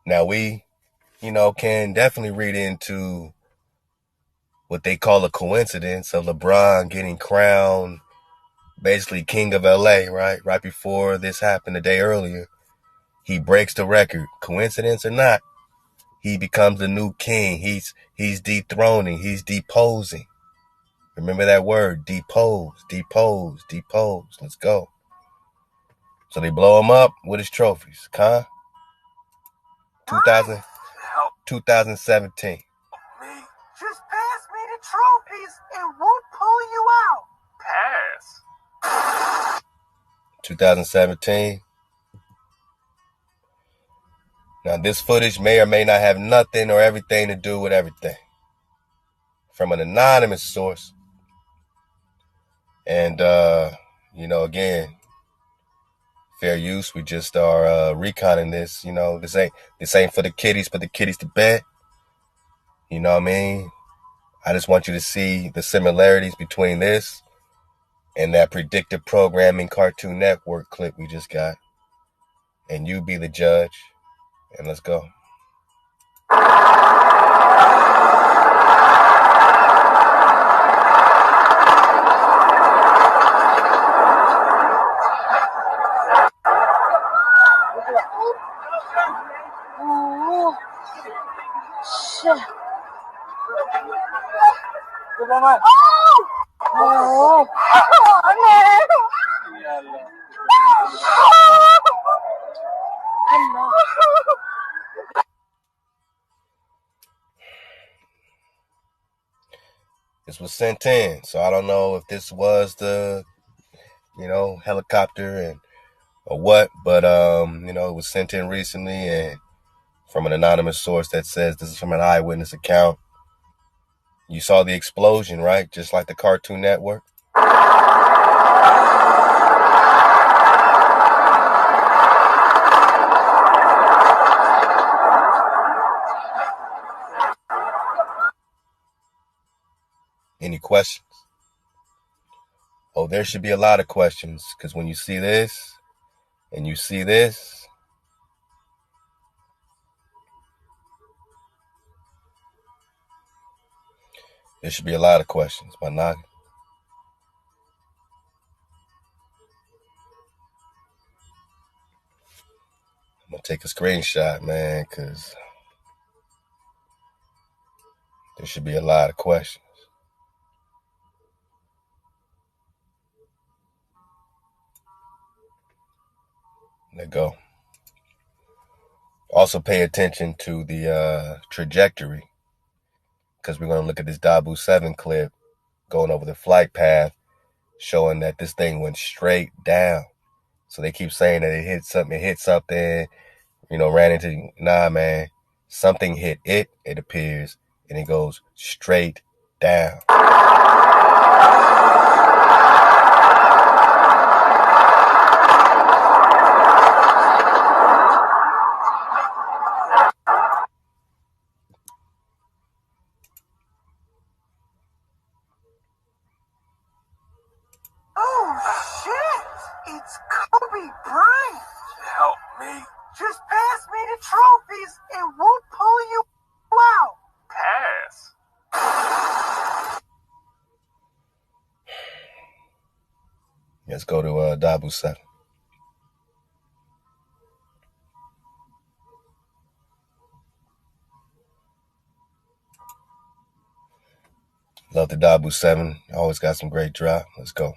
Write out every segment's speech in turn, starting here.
Now we, can definitely read into what they call a coincidence of LeBron getting crowned basically king of LA, right? Right before this happened a day earlier. He breaks the record. Coincidence or not, he becomes the new king. He's dethroning, he's deposing. Remember that word, depose, depose, depose. Let's go. So they blow him up with his trophies. 2000, 2017. Just pass me the trophies and won't pull you out. Pass. 2017. Now this footage may or may not have nothing or everything to do with everything. From an anonymous source. And, again, fair use. We just are reconning this. This ain't for the kiddies, but the kiddies to bed. You know what I mean? I just want you to see the similarities between this and that predictive programming Cartoon Network clip we just got. And you be the judge. And let's go. Oh, shit. Oh! Oh, no. This was sent in, so I don't know if this was the, helicopter or what, but it was sent in recently and from an anonymous source that says this is from an eyewitness account. You saw the explosion, right? Just like the Cartoon Network. Any questions? Oh, there should be a lot of questions, because when you see this and you see this, there should be a lot of questions, but not. I'm going to take a screenshot, man, because there should be a lot of questions. There you go. Also pay attention to the trajectory, because we're going to look at this Dabu 7 clip going over the flight path, showing that this thing went straight down. So they keep saying that it hit something, ran into, nah, man, something hit it appears, and it goes straight down. It's Kobe Bryant. Help me. Just pass me the trophies and won't pull you out. Pass. Let's go to Dabu 7. Love the Dabu 7. Always got some great drop. Let's go.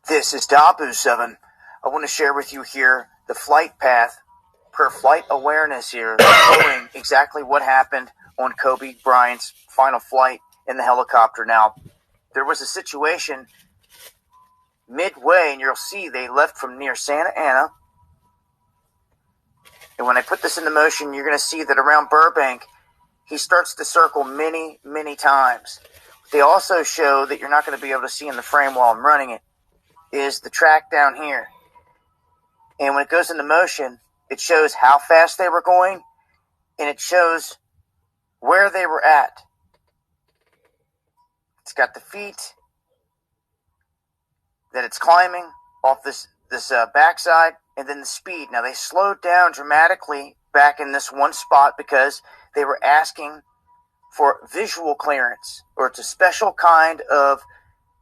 This is Dabu 7. I want to share with you here the flight path per flight awareness here, showing exactly what happened on Kobe Bryant's final flight in the helicopter. Now, there was a situation midway, and you'll see they left from near Santa Ana. And when I put this into motion, you're going to see that around Burbank, he starts to circle many, many times. They also show that you're not going to be able to see in the frame while I'm running it, is the track down here. And when it goes into motion, it shows how fast they were going, and it shows where they were at. It's got the feet that it's climbing off this backside, and then the speed. Now, they slowed down dramatically back in this one spot because they were asking for visual clearance, or it's a special kind of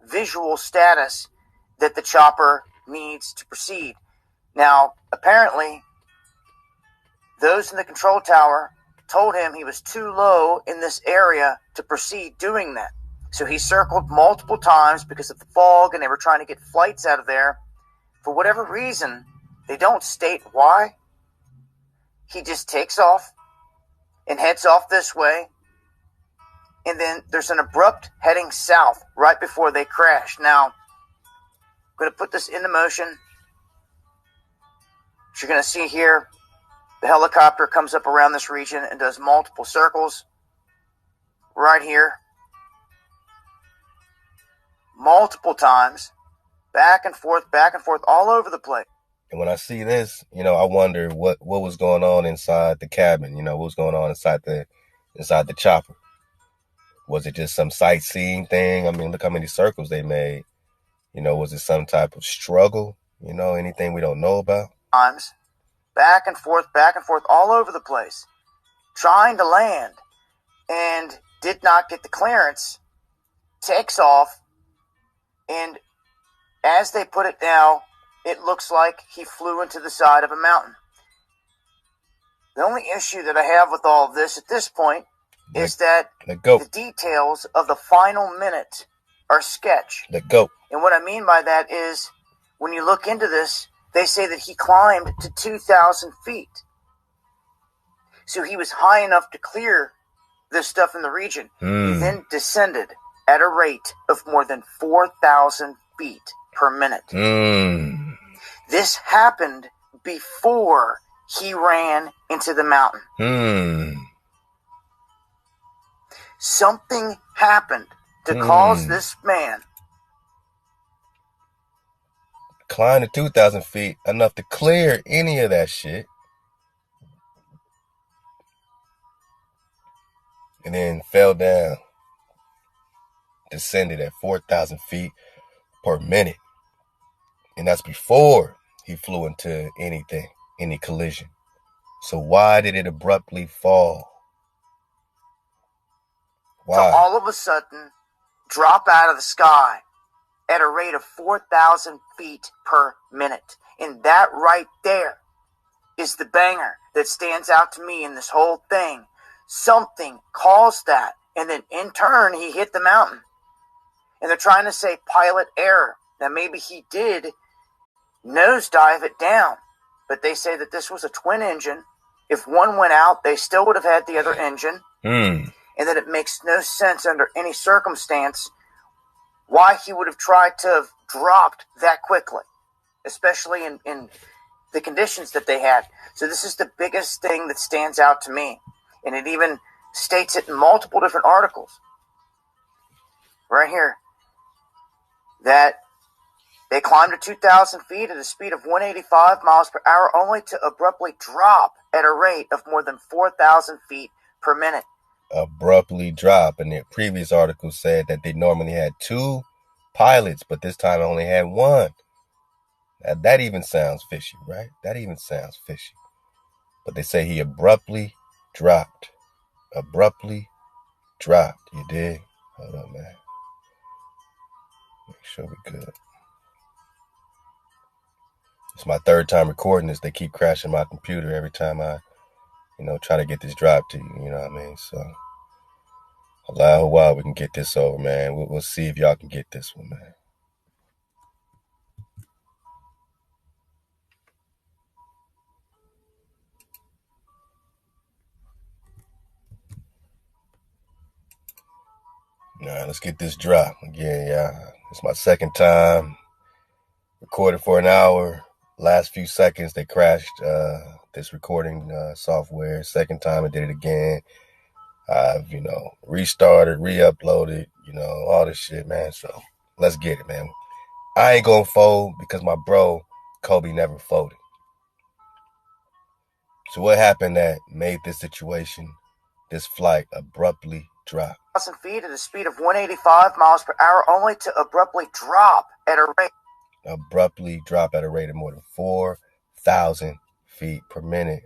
visual status that the chopper needs to proceed. Now, apparently, those in the control tower told him he was too low in this area to proceed doing that. So he circled multiple times because of the fog, and they were trying to get flights out of there. For whatever reason, they don't state why. He just takes off and heads off this way. And then there's an abrupt heading south right before they crash. Now, I'm going to put this into motion. As you're going to see here, the helicopter comes up around this region and does multiple circles right here. Multiple times. Back and forth, all over the place. And when I see this, I wonder what was going on inside the cabin. What was going on inside the chopper. Was it just some sightseeing thing? I mean, look how many circles they made. Was it some type of struggle? Anything we don't know about? Times, back and forth, all over the place. Trying to land and did not get the clearance. Takes off. And as they put it now, it looks like he flew into the side of a mountain. The only issue that I have with all of this at this point is that the details of the final minute are sketch. Let go. And what I mean by that is, when you look into this, they say that he climbed to 2,000 feet. So he was high enough to clear this stuff in the region. He then descended at a rate of more than 4,000 feet per minute. This happened before he ran into the mountain. Something happened to cause this man climb to 2,000 feet, enough to clear any of that shit, and then fell down, descended at 4,000 feet per minute. And that's before he flew into anything, any collision. So why did it abruptly fall? Why? To all of a sudden drop out of the sky at a rate of 4,000 feet per minute. And that right there is the banger that stands out to me in this whole thing. Something caused that, and then in turn he hit the mountain. And they're trying to say pilot error. Now maybe he did nosedive it down, but they say that this was a twin engine. If one went out, they still would have had the other engine. And that it makes no sense under any circumstance why he would have tried to have dropped that quickly, especially in the conditions that they had. So this is the biggest thing that stands out to me. And it even states it in multiple different articles. Right here. That they climbed to 2,000 feet at a speed of 185 miles per hour, only to abruptly drop at a rate of more than 4,000 feet per minute. Abruptly drop. And the previous article said that they normally had 2 pilots, but this time only had 1. That even sounds fishy, right? That even sounds fishy. But they say he abruptly dropped. Abruptly dropped. You dig? Hold on, man. Make sure we're good. It's my 3rd time recording this. They keep crashing my computer every time I, try to get this drop to you. You know what I mean? So, Allahu Akbar, we can get this over, man. We'll see if y'all can get this one, man. All right, let's get this drop. Again, yeah. It's my 2nd time. Recorded for an hour. Last few seconds, they crashed this recording software. 2nd time, I did it again. I've, restarted, re-uploaded, all this shit, man. So let's get it, man. I ain't gonna fold because my bro, Kobe, never folded. So what happened that made this situation, this flight, abruptly drop? 1,000 feet at a speed of 185 miles per hour, only to abruptly drop at a rate. Abruptly drop at a rate of more than 4,000 feet per minute.